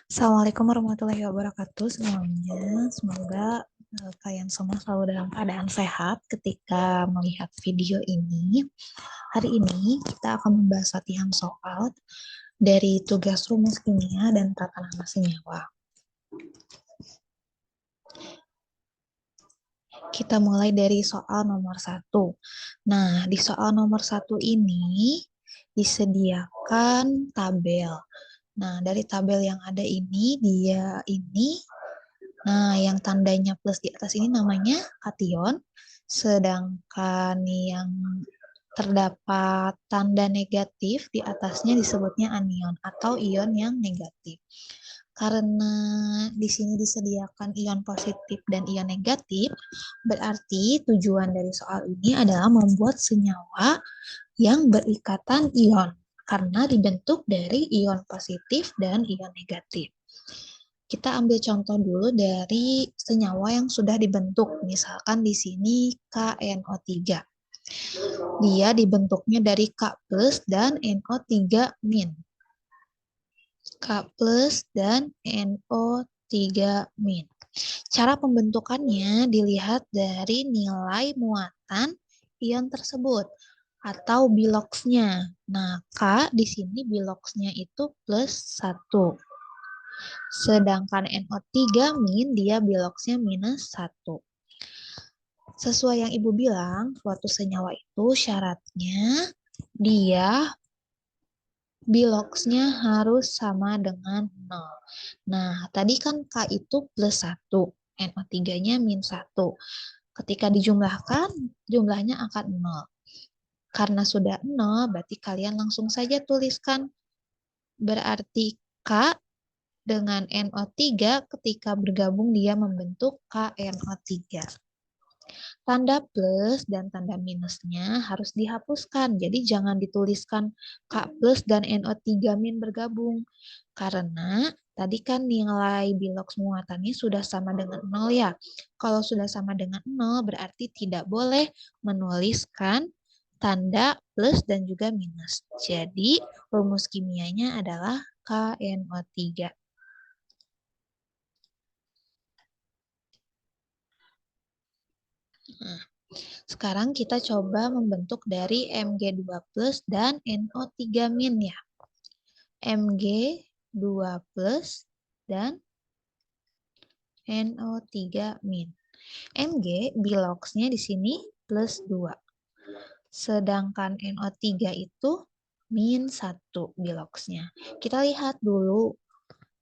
Assalamualaikum warahmatullahi wabarakatuh semuanya. Semoga kalian semua selalu dalam keadaan sehat ketika melihat video ini. Hari ini kita akan membahas latihan soal dari tugas rumus kimia dan tata nama senyawa. Kita mulai dari soal nomor 1. Nah, di soal nomor 1 ini disediakan tabel. Nah, dari tabel yang ada ini, nah, yang tandanya plus di atas ini namanya kation, sedangkan yang terdapat tanda negatif di atasnya disebutnya anion atau ion yang negatif. Karena di sini disediakan ion positif dan ion negatif, berarti tujuan dari soal ini adalah membuat senyawa yang berikatan ion karena dibentuk dari ion positif dan ion negatif. Kita ambil contoh dulu dari senyawa yang sudah dibentuk. Misalkan di sini KNO3. Dia dibentuknya dari K plus dan NO3 min. K plus dan NO3 min. Cara pembentukannya dilihat dari nilai muatan ion tersebut atau biloxnya. Nah, K di sini biloxnya itu plus 1. Sedangkan NO3 min dia biloxnya minus 1. Sesuai yang Ibu bilang, suatu senyawa itu syaratnya dia biloxnya harus sama dengan 0. Nah, tadi kan K itu plus 1, NO3-nya min 1. Ketika dijumlahkan, jumlahnya akan 0. Karena sudah 0, berarti kalian langsung saja tuliskan. Berarti K dengan NO3 ketika bergabung dia membentuk KNO3. Tanda plus dan tanda minusnya harus dihapuskan. Jadi jangan dituliskan K plus dan NO3 min bergabung. Karena tadi kan nilai bilox muatannya sudah sama dengan 0 ya. Kalau sudah sama dengan 0 berarti tidak boleh menuliskan tanda plus dan juga minus. Jadi rumus kimianya adalah KNO3. Nah, sekarang kita coba membentuk dari Mg2 plus dan NO3 min ya. Mg2 plus dan NO3 min. Mg biloxnya di sini plus 2. Sedangkan NO3 itu min 1 biloxnya. Kita lihat dulu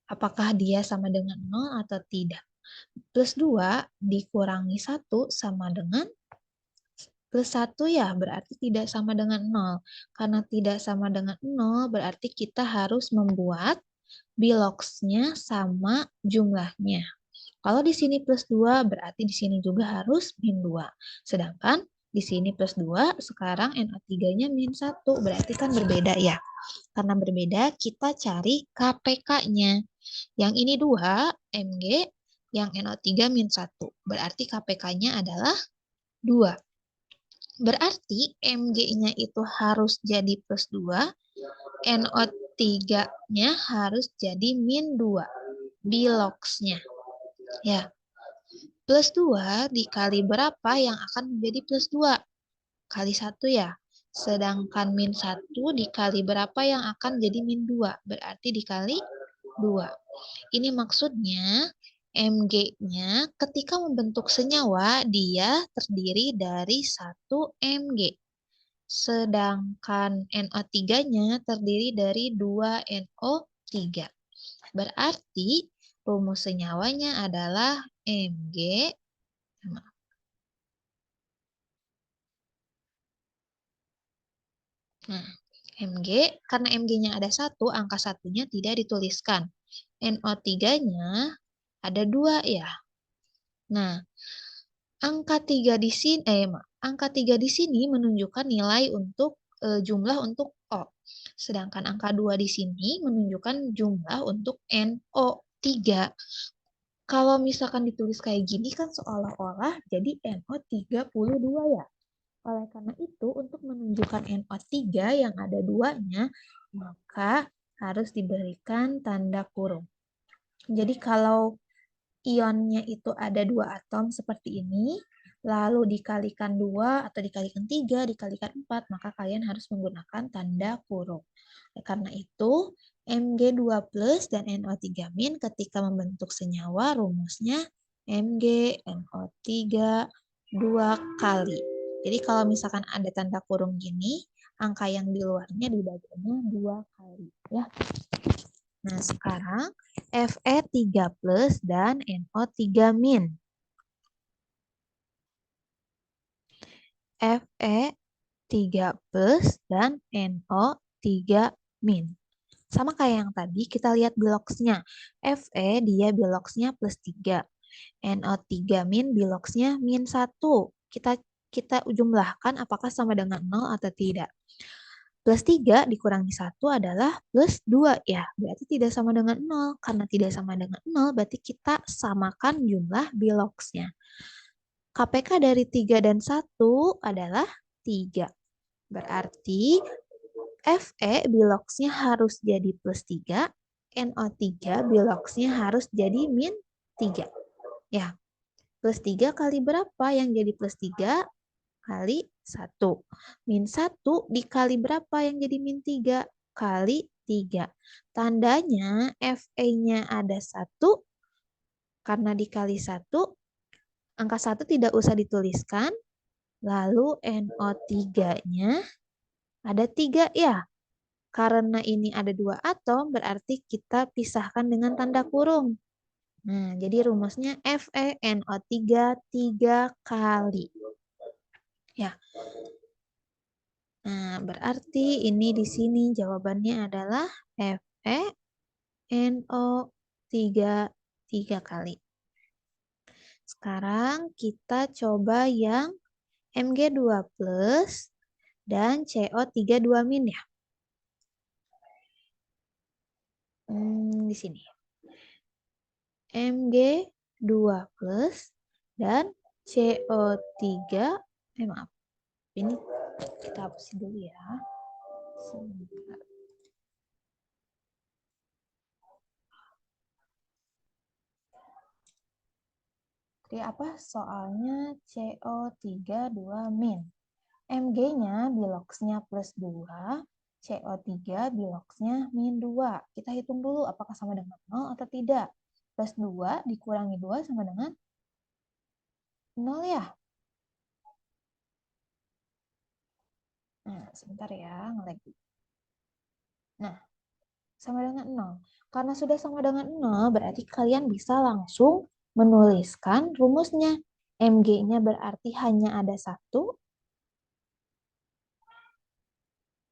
apakah dia sama dengan 0 atau tidak. Plus 2 dikurangi 1 sama dengan plus 1 ya, berarti tidak sama dengan 0. Karena tidak sama dengan 0, berarti kita harus membuat biloxnya sama jumlahnya. Kalau di sini plus 2, berarti di sini juga harus min 2. Sedangkan di sini plus 2, sekarang NO3-nya min 1. Berarti kan berbeda ya. Karena berbeda, kita cari KPK-nya. Yang ini 2, Mg, yang NO3 min 1. Berarti KPK-nya adalah 2. Berarti Mg-nya itu harus jadi plus 2, NO3-nya harus jadi min 2, biloxnya. Ya, plus 2 dikali berapa yang akan menjadi plus 2? Kali 1 ya. Sedangkan min 1 dikali berapa yang akan jadi min 2? Berarti dikali 2. Ini maksudnya Mg-nya ketika membentuk senyawa dia terdiri dari 1 Mg. Sedangkan NO3-nya terdiri dari 2 NO3. Berarti rumus senyawanya adalah Mg. Nah, Mg, karena Mg-nya ada 1, angka 1-nya tidak dituliskan. NO3-nya ada 2 ya. Nah, angka 3 di sini menunjukkan nilai untuk jumlah untuk O. Sedangkan angka 2 di sini menunjukkan jumlah untuk NO3. Kalau misalkan ditulis kayak gini kan seolah-olah jadi NO32 ya. Oleh karena itu, untuk menunjukkan NO3 yang ada 2-nya, maka harus diberikan tanda kurung. Jadi kalau ionnya itu ada 2 atom seperti ini, lalu dikalikan 2 atau dikalikan 3, dikalikan 4, maka kalian harus menggunakan tanda kurung. Karena itu, Mg2 plus dan NO3 min ketika membentuk senyawa rumusnya MgNO3 2 kali. Jadi kalau misalkan ada tanda kurung gini, angka yang di luarnya dibaginya 2 kali. Ya. Nah, sekarang Fe3 plus dan NO3 min. Fe3 plus dan NO3 min. Sama kayak yang tadi, kita lihat biloxnya. Fe dia biloxnya plus 3. NO3 min biloxnya min 1. Kita jumlahkan apakah sama dengan 0 atau tidak. Plus 3 dikurangi 1 adalah plus 2 ya. Berarti tidak sama dengan 0. Karena tidak sama dengan 0, berarti kita samakan jumlah biloxnya. KPK dari 3 dan 1 adalah 3. Berarti Fe biloxnya harus jadi plus 3, NO3 biloxnya harus jadi min 3. Ya, plus 3 kali berapa yang jadi plus 3? Kali 1. Min 1 dikali berapa yang jadi min 3? Kali 3. Tandanya Fe-nya ada 1, karena dikali 1, angka 1 tidak usah dituliskan, lalu NO3-nya ada 3 ya. Karena ini ada 2 atom, berarti kita pisahkan dengan tanda kurung. Nah, jadi rumusnya FeNO3 3 kali. Ya. Nah, berarti ini di sini jawabannya adalah FeNO3 3 kali. Sekarang kita coba yang Mg2 plus dan CO3 2 min ya. Di sini. Mg2 plus dan CO3, maaf. Ini kita hapusin dulu ya. Sebentar. Oke, apa soalnya CO3 2 min. Mg-nya biloxnya plus 2, CO3 biloxnya min 2. Kita hitung dulu apakah sama dengan 0 atau tidak. Plus 2 dikurangi 2 sama dengan 0 ya. Nah, sebentar ya, ngelag. Nah, sama dengan 0. Karena sudah sama dengan 0, berarti kalian bisa langsung menuliskan rumusnya. Mg-nya berarti hanya ada 1,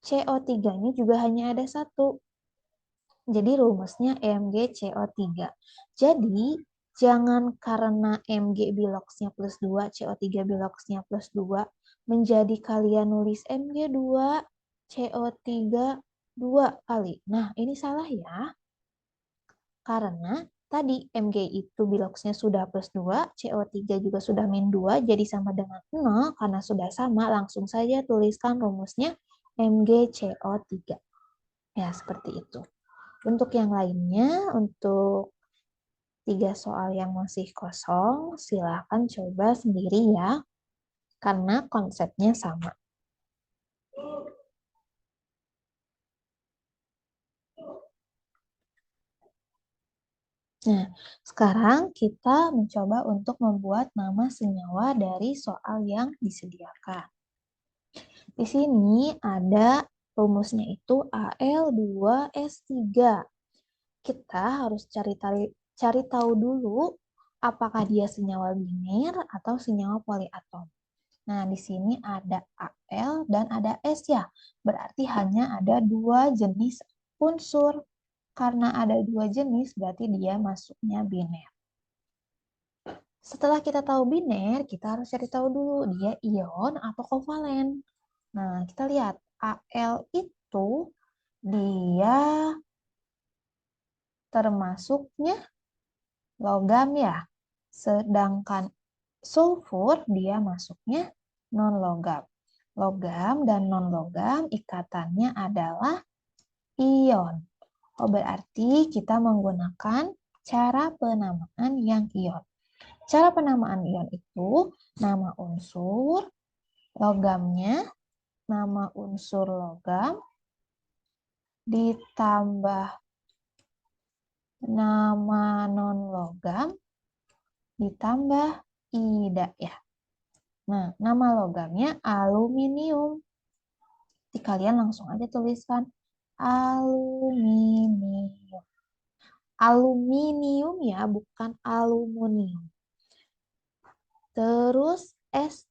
CO3-nya juga hanya ada 1. Jadi rumusnya MgCO3. Jadi jangan karena Mg biloxnya plus 2, CO3 biloxnya plus 2, menjadi kalian nulis Mg2, CO3 2 kali. Nah, ini salah ya. Karena tadi Mg itu biloxnya sudah plus 2, CO3 juga sudah min 2, jadi sama dengan 0. Karena sudah sama, langsung saja tuliskan rumusnya MgCO3. Ya, seperti itu. Untuk yang lainnya, untuk 3 soal yang masih kosong, silakan coba sendiri ya, karena konsepnya sama. Nah, sekarang kita mencoba untuk membuat nama senyawa dari soal yang disediakan. Di sini ada rumusnya itu Al2S3. Kita harus cari tahu dulu apakah dia senyawa biner atau senyawa poliatom. Nah, di sini ada Al dan ada S ya. Berarti hanya ada 2 jenis unsur. Karena ada 2 jenis, berarti dia masuknya biner. Setelah kita tahu biner, kita harus cari tahu dulu dia ion atau kovalen. Nah, kita lihat Al itu dia termasuknya logam ya. Sedangkan sulfur dia masuknya non-logam. Logam dan non-logam ikatannya adalah ion. Oh, berarti kita menggunakan cara penamaan yang ion. Cara penamaan ion itu nama unsur, logamnya, nama unsur logam, ditambah nama non-logam, ditambah ida ya. Nah, nama logamnya aluminium. Jadi kalian langsung aja tuliskan aluminium. Aluminium ya, bukan aluminium. Terus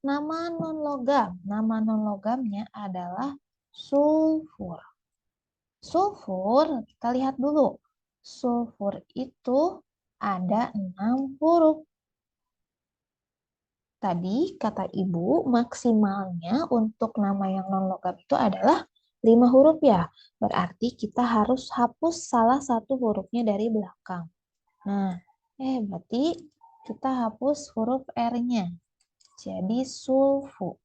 nama non-logam. Nama non-logamnya adalah sulfur. Sulfur, kita lihat dulu. Sulfur itu ada 6 huruf. Tadi kata ibu maksimalnya untuk nama yang non-logam itu adalah 5 huruf ya. Berarti kita harus hapus salah satu hurufnya dari belakang. Nah, berarti kita hapus huruf R-nya. Jadi sulfu.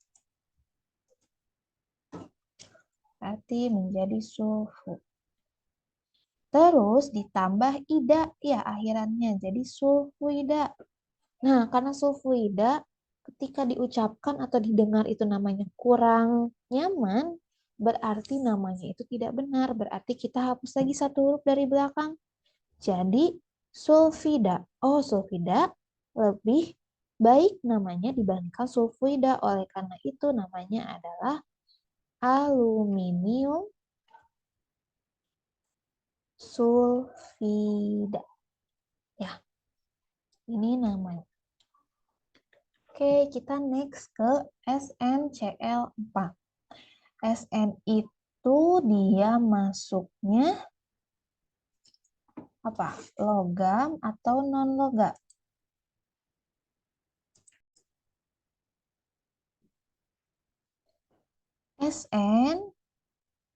Berarti menjadi sulfu. Terus ditambah ida ya akhirannya. Jadi sulfuida. Nah, karena sulfuida ketika diucapkan atau didengar itu namanya kurang nyaman, berarti namanya itu tidak benar. Berarti kita hapus lagi satu huruf dari belakang. Jadi sulfida. Oh, sulfida lebih baik namanya dibandingkan sulfuida. Oleh karena itu namanya adalah aluminium sulfida. Ya, ini namanya. Oke, kita next ke SnCl4. Sn itu dia masuknya apa? Logam atau non-logam? Sn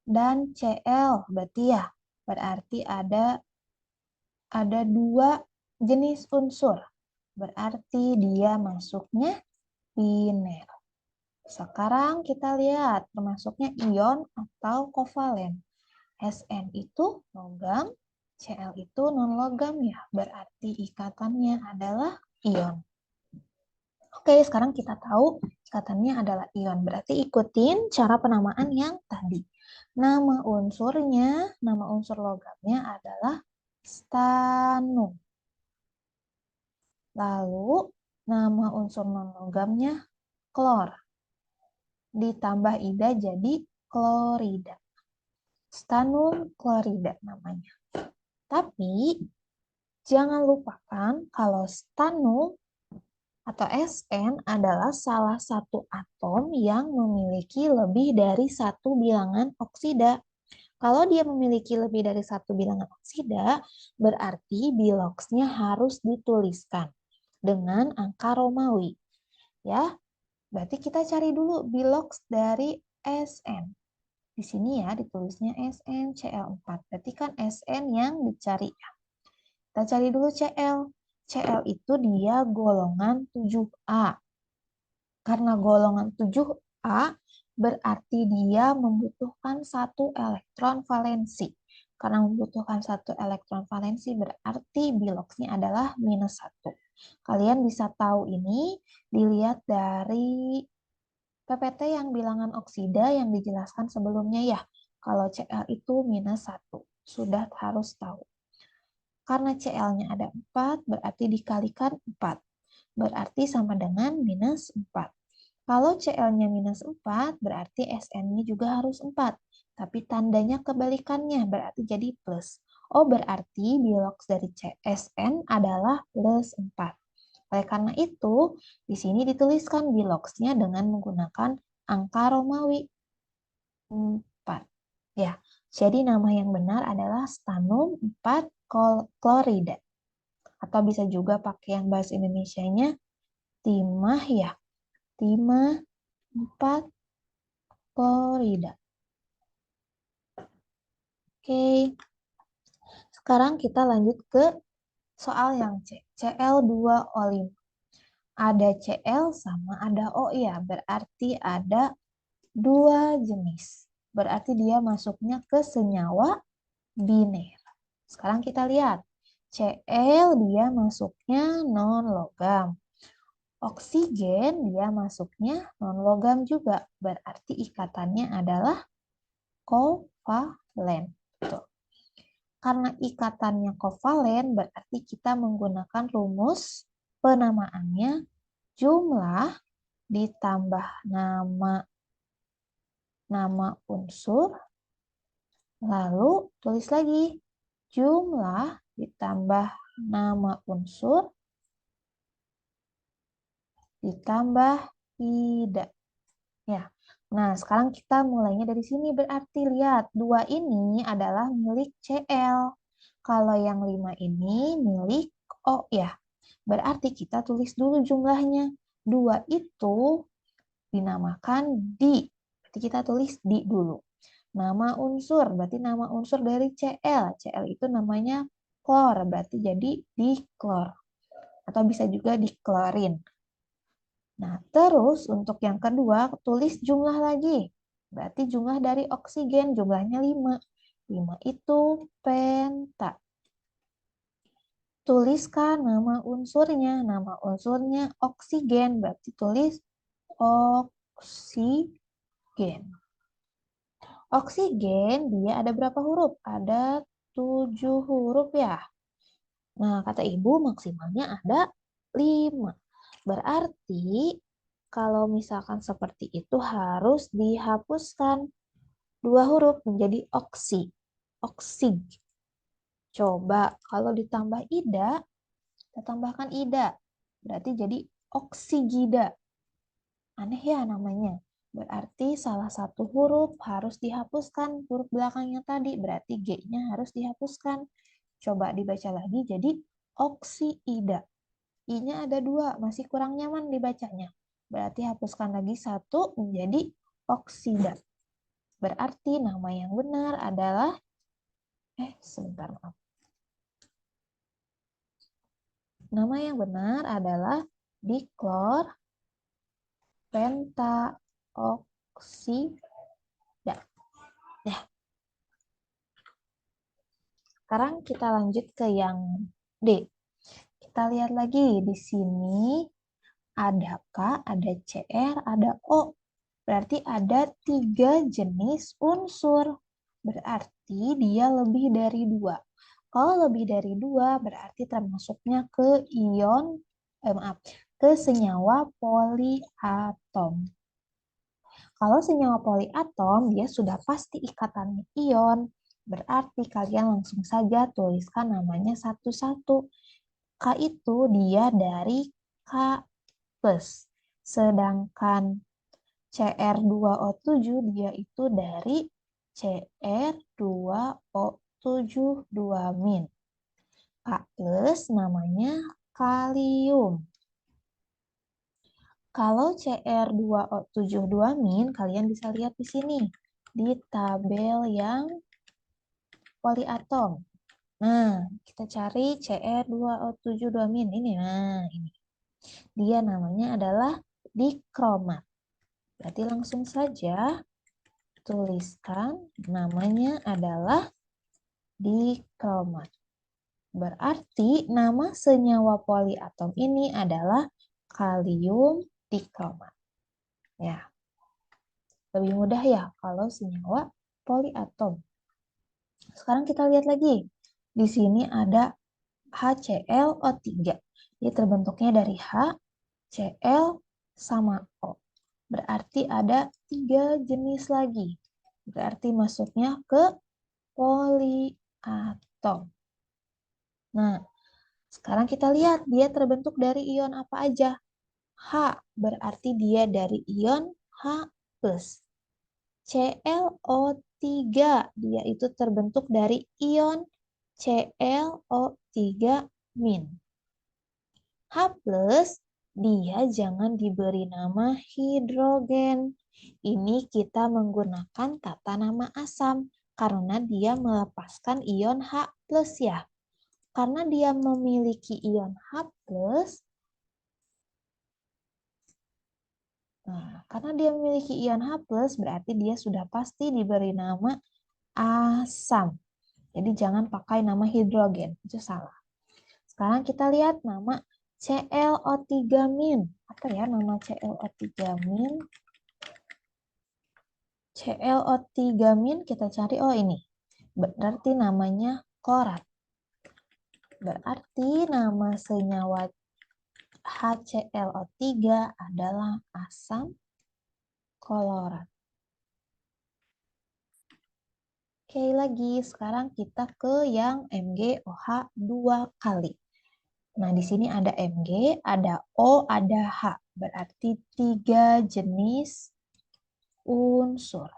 dan Cl berarti ya. Berarti ada 2 jenis unsur. Berarti dia masuknya biner. Sekarang kita lihat termasuknya ion atau kovalen. Sn itu logam, Cl itu non-logam ya. Berarti ikatannya adalah ion. Oke, sekarang kita tahu ikatannya adalah ion. Berarti ikutin cara penamaan yang tadi. Nama unsurnya, nama unsur logamnya adalah stanu. Lalu nama unsur non-logamnya klor. Ditambah ida jadi klorida. Stanum klorida namanya. Tapi jangan lupakan kalau stanum atau Sn adalah salah satu atom yang memiliki lebih dari satu bilangan oksida. Kalau dia memiliki lebih dari satu bilangan oksida, berarti biloxnya harus dituliskan dengan angka Romawi. Ya, berarti kita cari dulu bilox dari Sn. Di sini ya ditulisnya SnCl4. Berarti kan Sn yang dicari ya. Kita cari dulu Cl. Cl itu dia golongan 7A. Karena golongan 7A berarti dia membutuhkan 1 elektron valensi. Karena membutuhkan 1 elektron valensi berarti biloxnya adalah -1. Kalian bisa tahu ini dilihat dari PPT yang bilangan oksida yang dijelaskan sebelumnya ya. Kalau Cl itu -1. Sudah harus tahu. Karena Cl-nya ada 4, berarti dikalikan 4. Berarti sama dengan -4. Kalau Cl-nya -4, berarti Sn-nya juga harus 4. Tapi tandanya kebalikannya, berarti jadi plus. Oh, berarti bilox dari Sn adalah +4. Oleh karena itu, di sini dituliskan biloxnya dengan menggunakan angka Romawi 4. Ya, jadi nama yang benar adalah stanum 4 klorida. Atau bisa juga pakai yang bahasa Indonesianya timah ya. Timah 4 klorida. Oke. Sekarang kita lanjut ke soal yang C. Cl2O5. Ada Cl sama ada O ya. Berarti ada 2 jenis. Berarti dia masuknya ke senyawa biner. Sekarang kita lihat. Cl dia masuknya non-logam. Oksigen dia masuknya non-logam juga. Berarti ikatannya adalah kovalen. Tuh. Karena ikatannya kovalen, berarti kita menggunakan rumus penamaannya jumlah ditambah nama unsur, lalu tulis lagi jumlah ditambah nama unsur ditambah ida. Ya. Nah, sekarang kita mulainya dari sini. Berarti lihat, 2 ini adalah milik CL. Kalau yang 5 ini milik O ya. Berarti kita tulis dulu jumlahnya. 2 itu dinamakan di. Berarti kita tulis di dulu. Nama unsur, berarti nama unsur dari CL. CL itu namanya klor, berarti jadi diklor. Atau bisa juga diklorin. Nah, terus untuk yang kedua, tulis jumlah lagi. Berarti jumlah dari oksigen, jumlahnya 5. 5 itu penta. Tuliskan nama unsurnya. Nama unsurnya oksigen, berarti tulis oksigen. Oksigen, dia ada berapa huruf? Ada 7 huruf ya. Nah, kata ibu maksimalnya ada 5. Berarti kalau misalkan seperti itu harus dihapuskan 2 huruf menjadi oksi. Oksig. Coba kalau ditambah ida, kita tambahkan ida. Berarti jadi oksigida. Aneh ya namanya. Berarti salah satu huruf harus dihapuskan. Huruf belakangnya tadi. Berarti G-nya harus dihapuskan. Coba dibaca lagi jadi oksiida. I-nya ada 2, masih kurang nyaman dibacanya. Berarti hapuskan lagi 1 menjadi oksida. Berarti nama yang benar adalah, sebentar maaf. Nama yang benar adalah diklor pentaoksida. Ya. Sekarang kita lanjut ke yang D. Kita lihat lagi di sini ada K, ada Cr, ada O. Berarti ada 3 jenis unsur. Berarti dia lebih dari 2. Kalau lebih dari 2 berarti termasuknya ke ke senyawa poliatom. Kalau senyawa poliatom dia sudah pasti ikatannya ion. Berarti kalian langsung saja tuliskan namanya satu-satu. K itu dia dari K+. Sedangkan Cr2O7 dia itu dari Cr2O7 2-. K plus namanya kalium. Kalau Cr2O7 2-, kalian bisa lihat di sini di tabel yang poliatom. Nah, kita cari Cr2O7 2-. Ini, nah ini. Dia namanya adalah dikromat. Berarti langsung saja tuliskan namanya adalah dikromat. Berarti nama senyawa poliatom ini adalah kalium dikromat. Ya. Lebih mudah ya kalau senyawa poliatom. Sekarang kita lihat lagi. Di sini ada HClO3. Dia terbentuknya dari H, Cl, sama O. Berarti ada 3 jenis lagi. Berarti masuknya ke poliatom. Nah, sekarang kita lihat dia terbentuk dari ion apa aja. H berarti dia dari ion H+. ClO3 dia itu terbentuk dari ion ClO3-. H+ dia jangan diberi nama hidrogen. Ini kita menggunakan kata nama asam karena dia melepaskan ion H+ ya. Karena dia memiliki ion H+, karena dia memiliki ion H+, berarti dia sudah pasti diberi nama asam. Jadi jangan pakai nama hidrogen, itu salah. Sekarang kita lihat nama ClO3-. Apa ya nama ClO3-? ClO3- kita cari, oh ini. Berarti namanya klorat. Berarti nama senyawa HClO3 adalah asam klorat. Oke, lagi sekarang kita ke yang MgOH 2 kali. Nah, di sini ada Mg, ada O, ada H. Berarti 3 jenis unsur.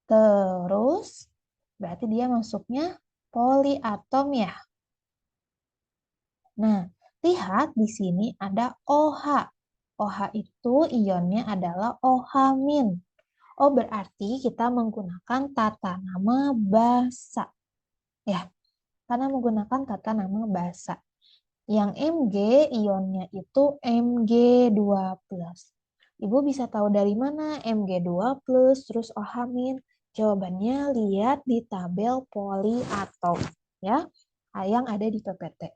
Terus, berarti dia masuknya poliatom ya. Nah, lihat di sini ada OH. OH itu ionnya adalah OH-. Oh, berarti kita menggunakan tata nama basa. Ya, karena menggunakan tata nama basa. Yang Mg, ionnya itu Mg2+. Ibu bisa tahu dari mana Mg2+, terus OH-. Jawabannya lihat di tabel poliatom. Ya, yang ada di PPT.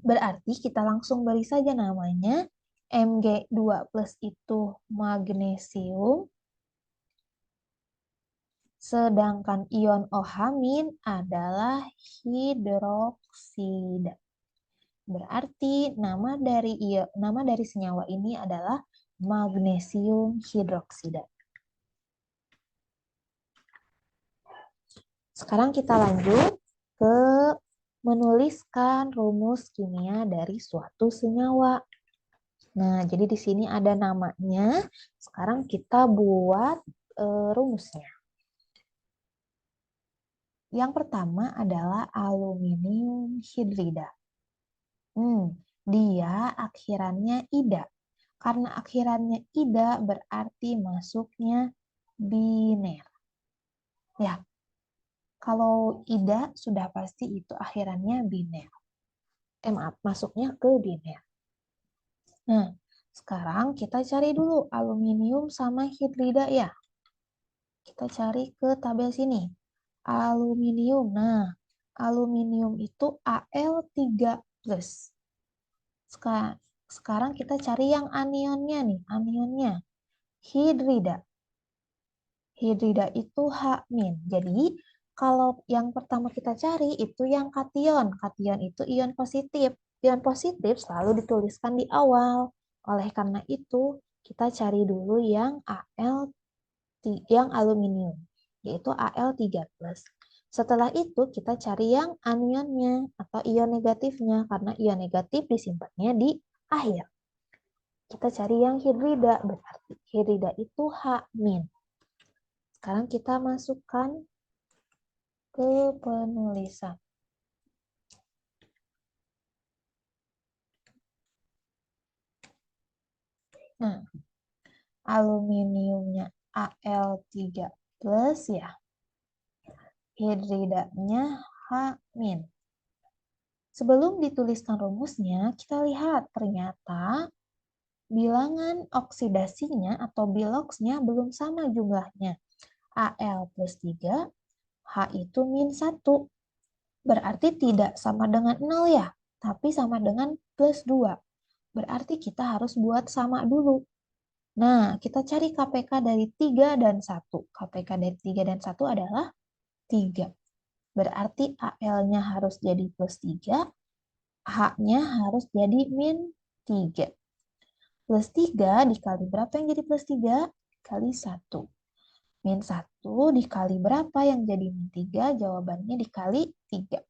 Berarti kita langsung beri saja namanya. Mg2+ itu magnesium. Sedangkan ion OH- adalah hidroksida. Berarti nama dari senyawa ini adalah magnesium hidroksida. Sekarang kita lanjut ke menuliskan rumus kimia dari suatu senyawa. Nah, jadi di sini ada namanya. Sekarang kita buat rumusnya. Yang pertama adalah aluminium hidrida. Dia akhirannya ida. Karena akhirannya ida berarti masuknya biner. Ya, kalau ida sudah pasti itu akhirannya biner. Maaf, masuknya ke biner. Nah, sekarang kita cari dulu aluminium sama hidrida ya. Kita cari ke tabel sini. Aluminium. Nah, aluminium itu Al3+. Sekarang kita cari yang anionnya nih, anionnya. Hidrida. Hidrida itu H-. Jadi, kalau yang pertama kita cari itu yang kation. Kation itu ion positif. Ion positif selalu dituliskan di awal. Oleh karena itu, kita cari dulu yang aluminium, yaitu Al3+. Setelah itu kita cari yang anionnya atau ion negatifnya, karena ion negatif disimpannya di akhir. Kita cari yang hidrida, berarti hidrida itu H-. Sekarang kita masukkan ke penulisan. Nah, aluminiumnya Al3+ ya. Hidridanya H-. Sebelum dituliskan rumusnya, kita lihat ternyata bilangan oksidasinya atau biloxnya belum sama jumlahnya. Al+3, H itu -1. Berarti tidak sama dengan 0 ya, tapi sama dengan +2. Berarti kita harus buat sama dulu. Nah, kita cari KPK dari 3 dan 1. KPK dari 3 dan 1 adalah 3. Berarti Al-nya harus jadi +3, H-nya harus jadi -3. +3 dikali berapa yang jadi +3? Kali 1. -1 dikali berapa yang jadi -3? Jawabannya dikali 3.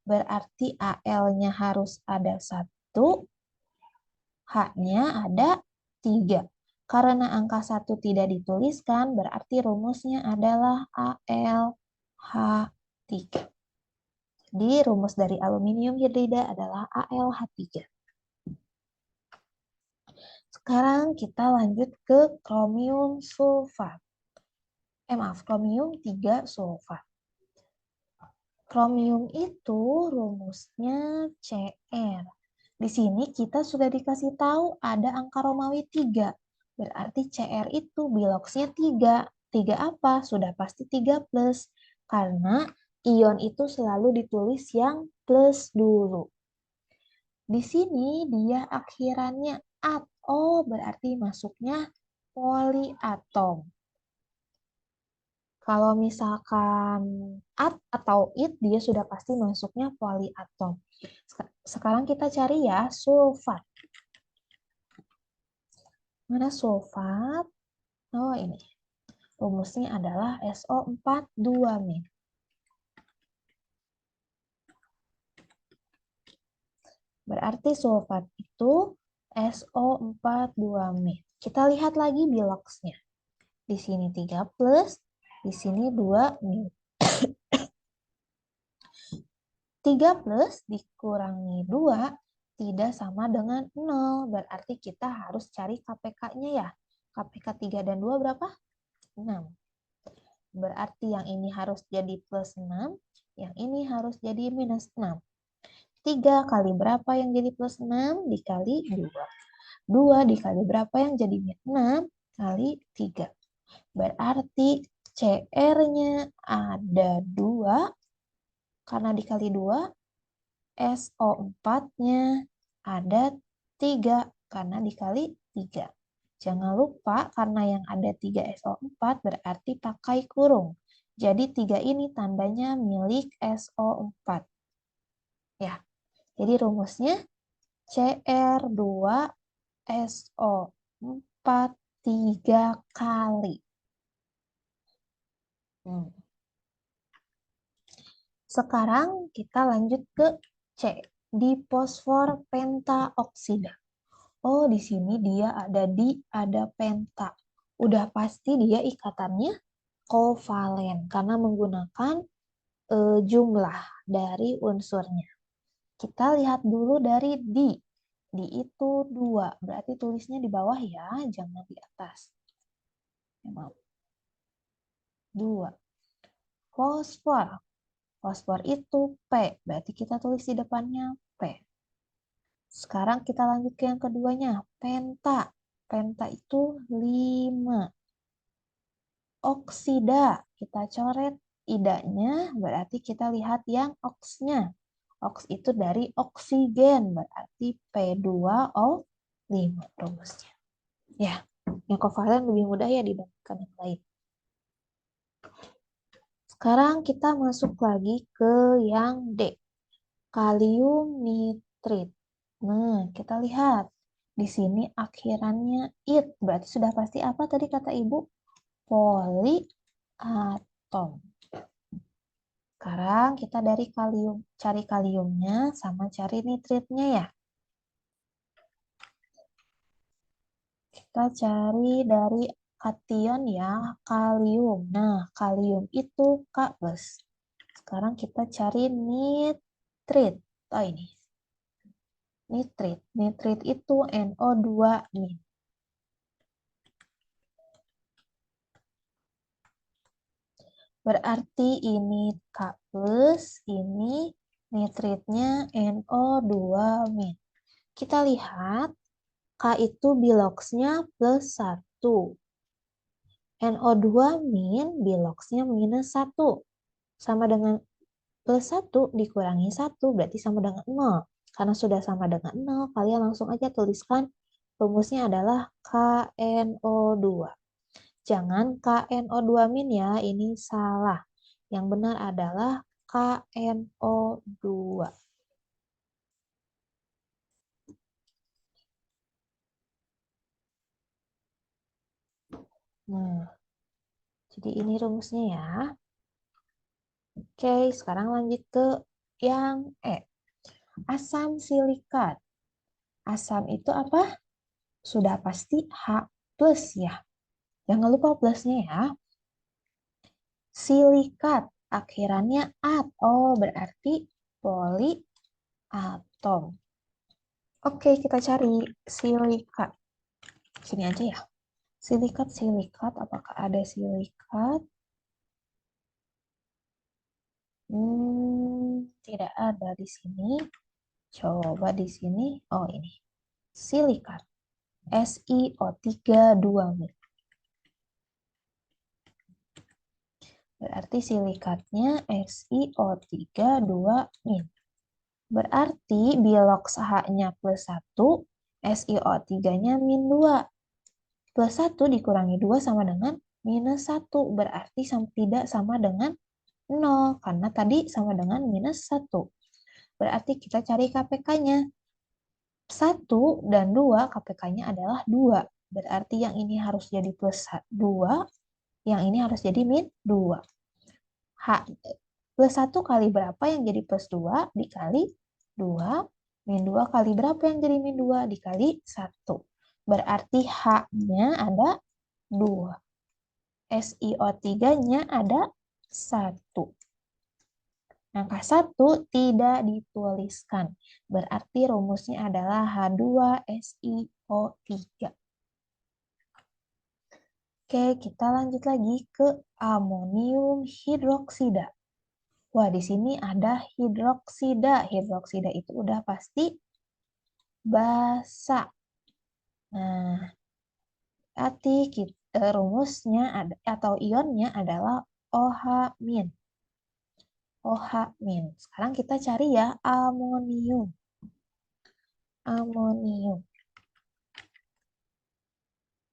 Berarti Al-nya harus ada 1, H-nya ada 3. Karena angka 1 tidak dituliskan, berarti rumusnya adalah AlH3. Jadi rumus dari aluminium hidrida adalah AlH3. Sekarang kita lanjut ke kromium sulfat. Maaf, kromium 3 sulfat. Kromium itu rumusnya Cr. Di sini kita sudah dikasih tahu ada angka Romawi 3. Berarti Cr itu biloxnya 3. 3 apa? Sudah pasti 3+. Karena ion itu selalu ditulis yang plus dulu. Di sini dia akhirannya at. Oh, berarti masuknya poliatom. Kalau misalkan at atau it, dia sudah pasti masuknya poliatom. Sekarang kita cari ya sulfat. Mana sulfat? Oh, ini. Rumusnya adalah SO42-. Berarti sulfat itu SO42-. Kita lihat lagi biloxnya. Di sini 3 plus, di sini 2-. 3 plus dikurangi 2 tidak sama dengan 0. Berarti kita harus cari KPK-nya ya. KPK 3 dan 2 berapa? 6. Berarti yang ini harus jadi plus 6, yang ini harus jadi minus 6. 3 kali berapa yang jadi plus 6? Dikali 2. 2 dikali berapa yang jadi minus 6? Kali 3. Berarti CR-nya ada 2. Karena dikali 2, SO4-nya ada 3 karena dikali 3. Jangan lupa karena yang ada 3 SO4 berarti pakai kurung. Jadi 3 ini tandanya milik SO4. Ya. Jadi rumusnya CR2SO4 3 kali. Sekarang kita lanjut ke C, di fosfor pentaoksida. Oh, di sini dia ada ada penta. Udah pasti dia ikatannya kovalen karena menggunakan jumlah dari unsurnya. Kita lihat dulu dari di. Di itu 2, berarti tulisnya di bawah ya, jangan di atas. Maaf. 2. Fosfor. Fosfor itu P, berarti kita tulis di depannya P. Sekarang kita lanjut ke yang keduanya, penta. Penta itu 5. Oksida, kita coret idanya, berarti kita lihat yang oksnya. Oks itu dari oksigen, berarti P2O5 rumusnya. Ya, yang kovalen lebih mudah ya dibandingkan yang lain. Sekarang kita masuk lagi ke yang D, kalium nitrit. Nah, kita lihat. Di sini akhirannya it. Berarti sudah pasti apa tadi kata Ibu? Poliatom. Sekarang kita dari kalium, cari kaliumnya sama cari nitritnya ya. Kita cari dari kation ya, kalium. Nah, kalium itu K+. Sekarang kita cari nitrit. Oh, ini. Nitrit. Nitrit itu NO2-. Berarti ini K+, ini nitritnya NO2-. Kita lihat K itu biloxnya plus 1. NO2- biloxnya minus 1. Sama dengan plus 1 dikurangi 1 berarti sama dengan 0. Karena sudah sama dengan 0, kalian langsung aja tuliskan rumusnya adalah KNO2. Jangan KNO2- ya, ini salah. Yang benar adalah KNO2. Nah, jadi ini rumusnya ya. Oke, sekarang lanjut ke yang E. Asam silikat. Asam itu apa? Sudah pasti H+ ya. Jangan lupa plusnya ya. Silikat, akhirannya at. Oh, berarti poliatom. Oke, kita cari silikat. Sini aja ya. Silikat, apakah ada silikat? Tidak ada di sini. Coba di sini. Oh, ini. Silikat. SiO3 2-. Berarti silikatnya SiO3 2-. Berarti biloks H-nya plus 1, SiO3-nya min 2. Plus 1 dikurangi 2 sama dengan minus 1. Berarti tidak sama dengan 0. Karena tadi sama dengan minus 1. Berarti kita cari KPK-nya. 1 dan 2, KPK-nya adalah 2. Berarti yang ini harus jadi plus 2, yang ini harus jadi min 2. Plus 1 kali berapa yang jadi plus 2 dikali 2, min 2 kali berapa yang jadi min 2 dikali 1. Berarti H-nya ada 2. SiO3-nya ada 1. Angka 1 tidak dituliskan. Berarti rumusnya adalah H2SiO3. Oke, kita lanjut lagi ke amonium hidroksida. Wah, di sini ada hidroksida. Hidroksida itu udah pasti basa. Nah, berarti rumusnya atau ionnya adalah OH-. OH-. Sekarang kita cari ya amonium. Amonium.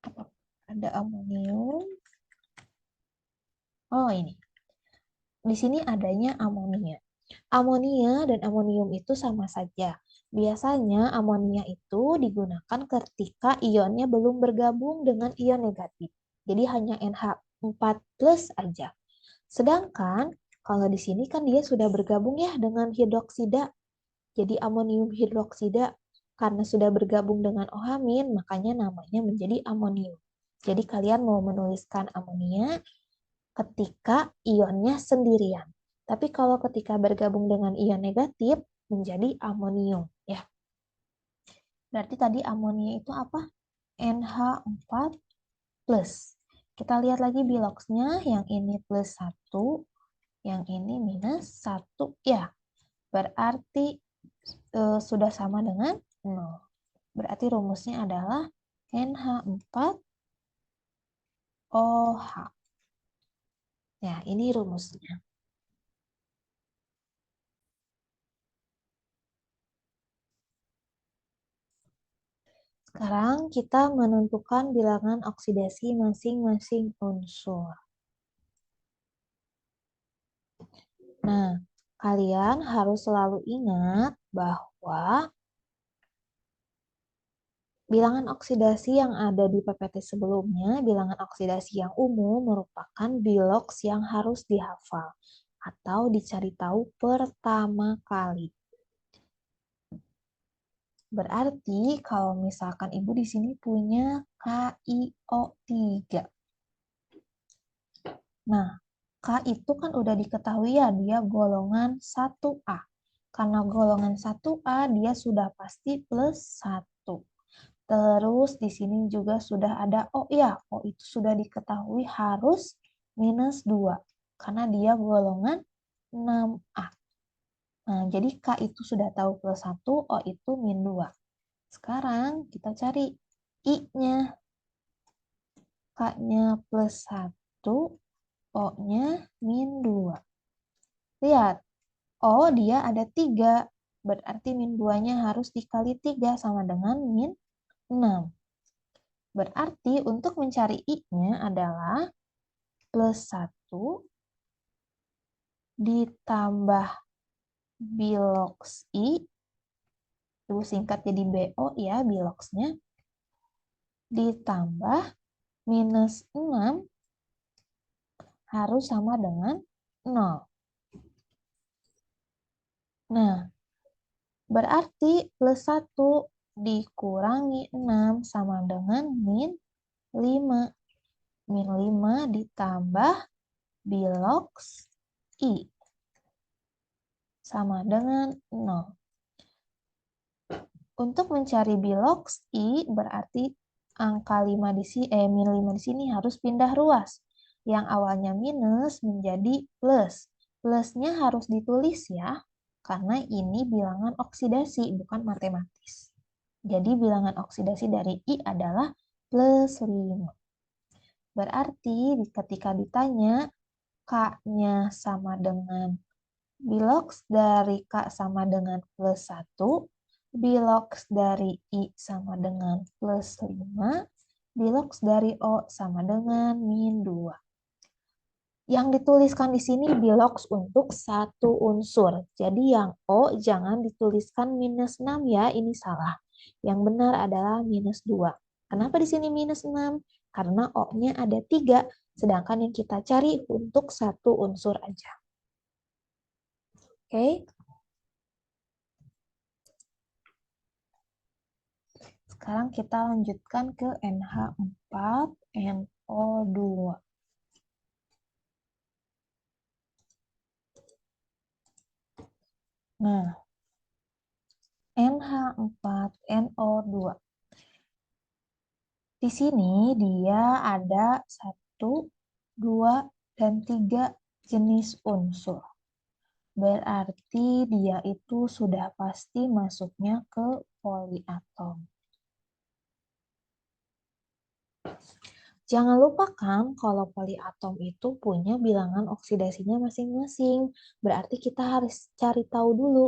Apa? Ada amonium. Oh, ini. Di sini adanya amonia. Amonia dan amonium itu sama saja. Biasanya amonia itu digunakan ketika ionnya belum bergabung dengan ion negatif. Jadi hanya NH4 plus aja. Sedangkan kalau di sini kan dia sudah bergabung ya dengan hidroksida. Jadi amonium hidroksida karena sudah bergabung dengan OH-, makanya namanya menjadi amonium. Jadi kalian mau menuliskan amonia ketika ionnya sendirian. Tapi kalau ketika bergabung dengan ion negatif menjadi amonium ya. Berarti tadi amonia itu apa? NH4 plus. Kita lihat lagi biloksnya, yang ini plus 1, yang ini minus 1 ya. Berarti sudah sama dengan 0. Berarti rumusnya adalah NH4OH. Ya, ini rumusnya. Sekarang kita menentukan bilangan oksidasi masing-masing unsur. Nah, kalian harus selalu ingat bahwa bilangan oksidasi yang ada di PPT sebelumnya, bilangan oksidasi yang umum merupakan biloks yang harus dihafal atau dicari tahu pertama kali. Berarti kalau misalkan Ibu di sini punya KiO3. Nah, K itu kan udah diketahui ya, dia golongan 1A. Karena golongan 1A, dia sudah pasti plus 1. Terus di sini juga sudah ada O ya. O itu sudah diketahui harus minus 2. Karena dia golongan 6A. Nah, jadi K itu sudah tahu plus 1, O itu min 2. Sekarang kita cari I-nya. K-nya plus 1, O-nya min 2. Lihat, O dia ada 3. Berarti min 2-nya harus dikali 3 sama dengan min 6. Berarti untuk mencari I-nya adalah plus 1 ditambah biloks I, itu singkat jadi BO ya biloksnya, ditambah minus 6 harus sama dengan 0. Nah, berarti plus 1 dikurangi 6 sama dengan min 5. Min 5 ditambah biloks I sama dengan 0. Untuk mencari biloks I berarti angka 5 di sini, min 5 di sini harus pindah ruas. Yang awalnya minus menjadi plus. Plusnya harus ditulis ya, karena ini bilangan oksidasi, bukan matematis. Jadi bilangan oksidasi dari I adalah plus 5. Berarti ketika ditanya K-nya sama dengan bilox dari K sama dengan plus 1, bilox dari I sama dengan plus 5, bilox dari O sama dengan min 2. Yang dituliskan di sini bilox untuk satu unsur. Jadi yang O jangan dituliskan minus 6 ya, ini salah. Yang benar adalah minus 2. Kenapa di sini minus 6? Karena O-nya ada 3, sedangkan yang kita cari untuk satu unsur aja. Oke. Sekarang kita lanjutkan ke NH4, NO2. Nah, NH4, NO2. Di sini dia ada 1, 2, dan 3 jenis unsur. Berarti dia itu sudah pasti masuknya ke poliatom. Jangan lupakan kalau poliatom itu punya bilangan oksidasinya masing-masing. Berarti kita harus cari tahu dulu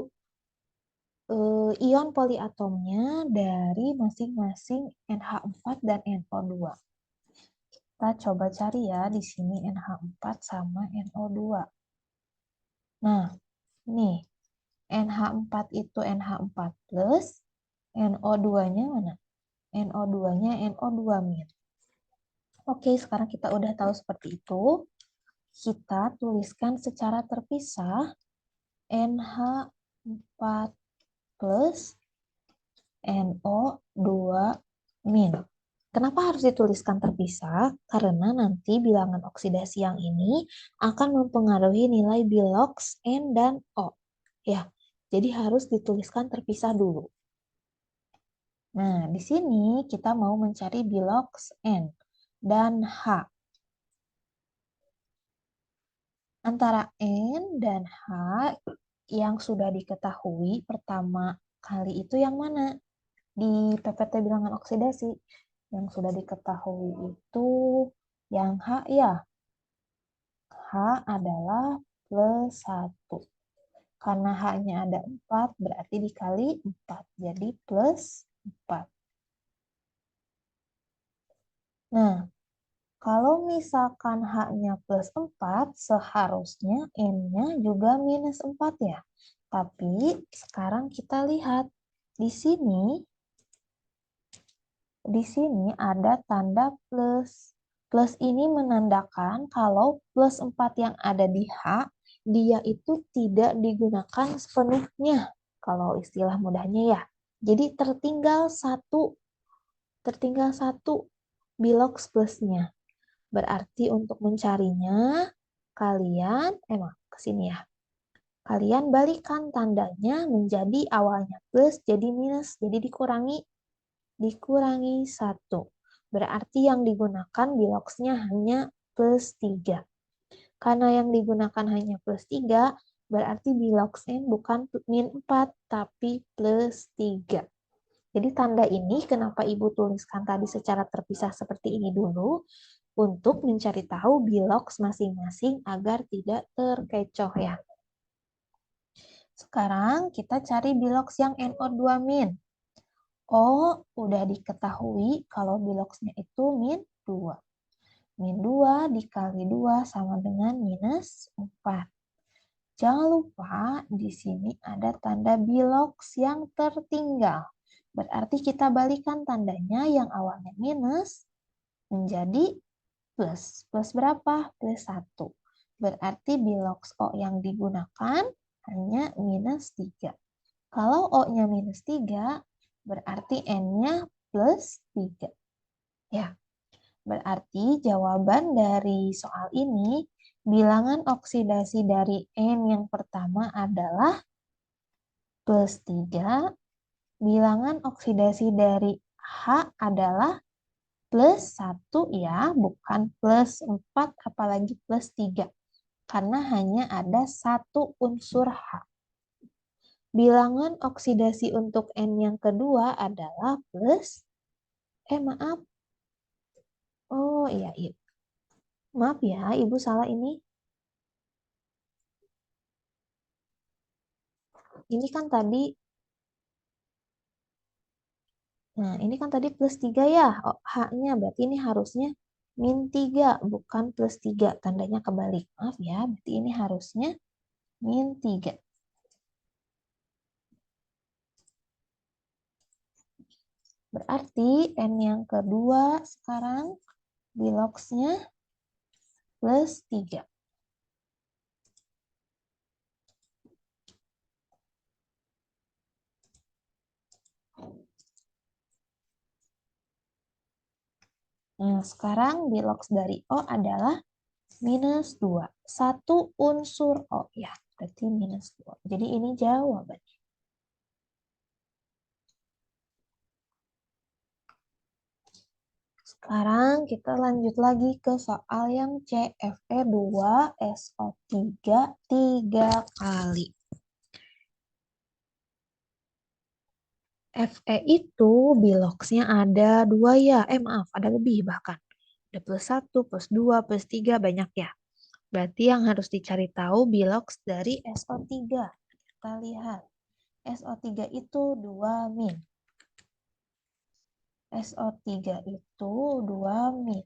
ion poliatomnya dari masing-masing NH4 dan NO2. Kita coba cari ya di sini NH4 sama NO2. Nah, nih NH4 itu NH4 plus, NO2-nya mana? NO2-nya NO2 min. Oke, sekarang kita udah tahu seperti itu. Kita tuliskan secara terpisah NH4 plus NO2 min. Kenapa harus dituliskan terpisah? Karena nanti bilangan oksidasi yang ini akan mempengaruhi nilai bilox N dan O. Ya, jadi harus dituliskan terpisah dulu. Nah, di sini kita mau mencari bilox N dan H. Antara N dan H yang sudah diketahui pertama kali itu yang mana? Di PPT bilangan oksidasi. Yang sudah diketahui itu yang H ya. H adalah plus 1. Karena H-nya ada 4, berarti dikali 4. Jadi plus 4. Nah, kalau misalkan H-nya plus 4, seharusnya N-nya juga minus 4 ya. Tapi sekarang kita lihat di sini ada tanda plus. Plus ini menandakan kalau plus 4 yang ada di H, dia itu tidak digunakan sepenuhnya. Kalau istilah mudahnya ya. Jadi tertinggal satu bilox plusnya. Berarti untuk mencarinya, kalian, ke sini ya. Kalian balikan tandanya menjadi awalnya plus jadi minus. Jadi dikurangi 1. Berarti yang digunakan biloxnya hanya plus 3. Karena yang digunakan hanya plus 3, berarti biloxnya bukan min 4, tapi plus 3. Jadi tanda ini kenapa Ibu tuliskan tadi secara terpisah seperti ini dulu, untuk mencari tahu bilox masing-masing agar tidak terkecoh ya. Sekarang kita cari bilox yang NO2 min. O udah diketahui kalau biloxnya itu min 2. Min 2 dikali 2 sama dengan minus 4. Jangan lupa di sini ada tanda bilox yang tertinggal. Berarti kita balikan tandanya yang awalnya minus menjadi plus. Plus berapa? Plus 1. Berarti bilox O yang digunakan hanya minus 3. Kalau O-nya minus 3, berarti N-nya plus 3. Ya, berarti jawaban dari soal ini, bilangan oksidasi dari N yang pertama adalah plus 3, bilangan oksidasi dari H adalah plus 1 ya, bukan plus 4 apalagi plus 3. Karena hanya ada satu unsur H. Bilangan oksidasi untuk N yang kedua adalah plus, maaf. Oh iya. Maaf ya, Ibu salah ini. Ini kan tadi, nah ini kan tadi plus 3 ya, oh, H-nya. Berarti ini harusnya min 3, bukan plus 3. Tandanya kebalik. Maaf ya, berarti ini harusnya min 3. Berarti N yang kedua sekarang biloxnya plus 3. Nah, sekarang bilox dari O adalah minus 2. Satu unsur O. Ya, berarti minus 2. Jadi ini jawabannya. Sekarang kita lanjut lagi ke soal yang C. Fe2 SO3 3 kali. Fe itu biloxnya ada 2 ya. Maaf, ada lebih bahkan. Ada plus 1, plus 2, plus 3, banyak ya. Berarti yang harus dicari tahu bilox dari SO3. Kita lihat. SO3 itu 2 min. SO3 itu 2 min.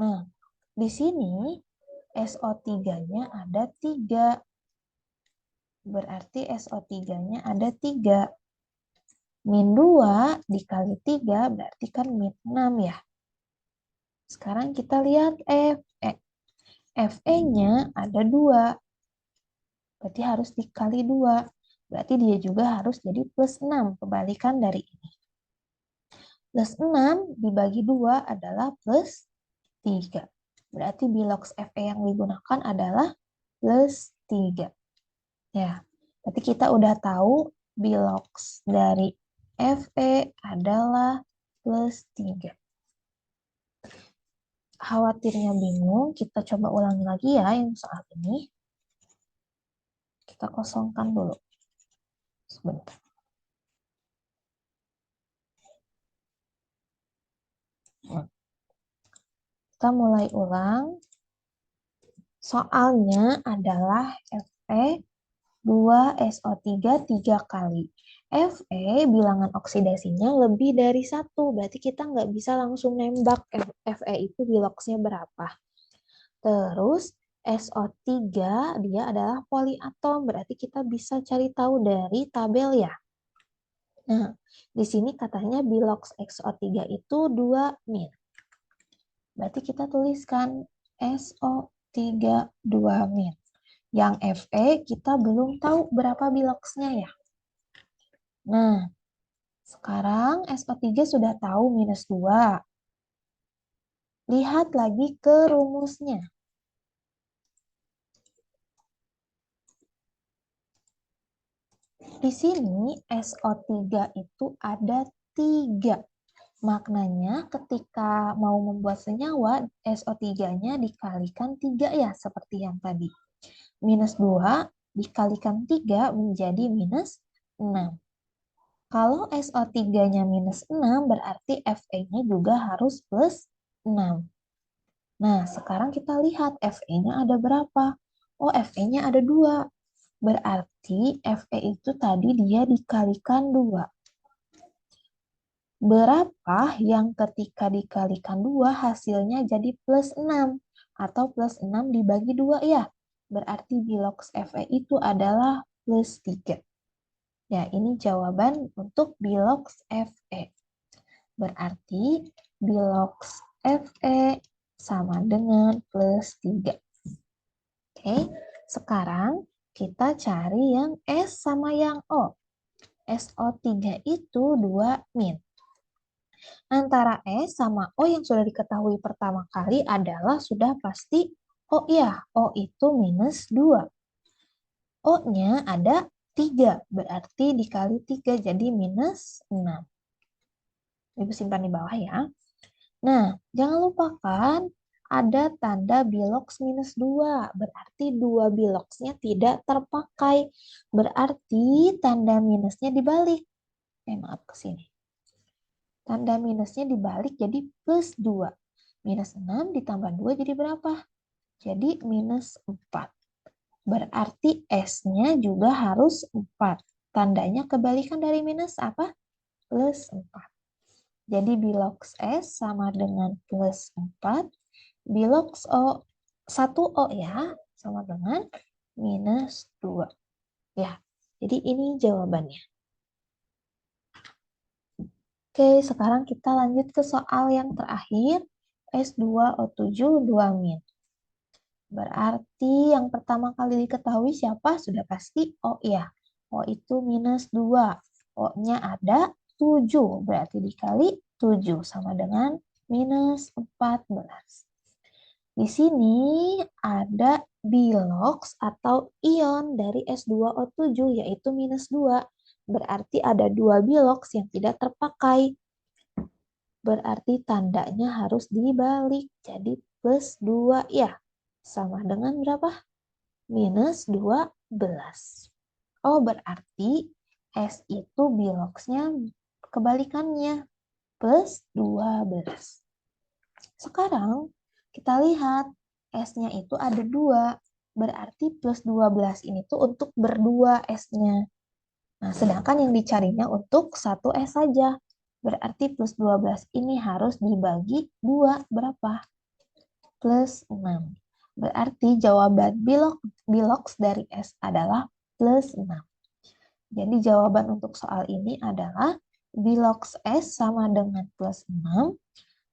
Nah, di sini SO3-nya ada 3. Berarti SO3-nya ada 3. Min 2 dikali 3 berarti kan min 6 ya. Sekarang kita lihat Fe. Fe-nya ada 2. Berarti harus dikali 2. Berarti dia juga harus jadi plus 6. Kebalikan dari ini. Plus 6 dibagi 2 adalah plus 3. Berarti bilox Fe yang digunakan adalah plus 3. Ya, berarti kita udah tahu bilox dari Fe adalah plus 3. Khawatirnya bingung, kita coba ulangi lagi ya yang soal ini. Kita kosongkan dulu. Sebentar. Kita mulai ulang. Soalnya adalah Fe2SO3 3 kali. Fe bilangan oksidasinya lebih dari 1. Berarti kita nggak bisa langsung nembak Fe itu biloxnya berapa. Terus SO3 dia adalah poliatom. Berarti kita bisa cari tahu dari tabel ya. Nah, di sini katanya bilox XO3 itu 2 min. Berarti kita tuliskan SO3 2 min. Yang Fe kita belum tahu berapa biloxnya ya. Nah, sekarang SO3 sudah tahu minus 2. Lihat lagi ke rumusnya. Di sini SO3 itu ada 3. Maknanya ketika mau membuat senyawa, SO3-nya dikalikan 3 ya, seperti yang tadi. Minus 2 dikalikan 3 menjadi minus 6. Kalau SO3-nya minus 6, berarti Fe-nya juga harus plus 6. Nah, sekarang kita lihat Fe-nya ada berapa? Oh, Fe-nya ada 2. Berarti Fe itu tadi dia dikalikan 2. Berapa yang ketika dikalikan 2 hasilnya jadi plus 6 atau plus 6 dibagi 2 ya. Berarti bilox Fe itu adalah plus 3. Ya, ini jawaban untuk bilox Fe. Berarti bilox Fe sama dengan plus 3. Oke, sekarang kita cari yang S sama yang O. SO3 itu 2 min. Antara S sama O yang sudah diketahui pertama kali adalah sudah pasti O ya. O itu minus 2. O-nya ada 3. Berarti dikali 3 jadi minus 6. Ibu simpan di bawah ya. Nah, jangan lupakan ada tanda bilox minus 2. Berarti 2 biloxnya tidak terpakai. Berarti tanda minusnya dibalik. Maaf ke sini. Tanda minusnya dibalik jadi plus 2. Minus 6 ditambah 2 jadi berapa? Jadi minus 4. Berarti S-nya juga harus 4. Tandanya kebalikan dari minus apa? Plus 4. Jadi bilox S sama dengan plus 4. Bilox O, 1O ya, sama dengan minus 2. Ya, jadi ini jawabannya. Oke, sekarang kita lanjut ke soal yang terakhir. S2O7 2-. Berarti yang pertama kali diketahui siapa? Sudah pasti O ya. O itu minus 2. O-nya ada 7. Berarti dikali 7 sama dengan minus 14. Di sini ada bilox atau ion dari S2O7 yaitu minus 2. Berarti ada 2 bilox yang tidak terpakai. Berarti tandanya harus dibalik. Jadi plus 2 ya. Sama dengan berapa? Minus 12. Oh, berarti S itu biloxnya kebalikannya. Plus 12. Sekarang kita lihat S-nya itu ada 2. Berarti plus 12 ini tuh untuk berdua S-nya. Nah, sedangkan yang dicarinya untuk satu S saja. Berarti plus 12 ini harus dibagi 2. Berapa? Plus 6. Berarti jawaban bilox dari S adalah plus 6. Jadi jawaban untuk soal ini adalah bilox S sama dengan plus 6,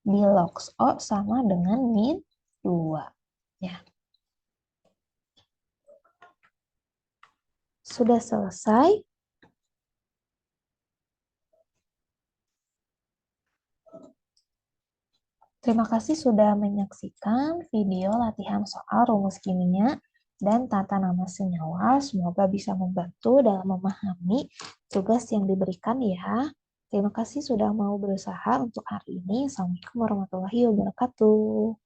bilox O sama dengan min 2. Ya. Sudah selesai. Terima kasih sudah menyaksikan video latihan soal rumus kimia dan tata nama senyawa. Semoga bisa membantu dalam memahami tugas yang diberikan ya. Terima kasih sudah mau berusaha untuk hari ini. Assalamualaikum warahmatullahi wabarakatuh.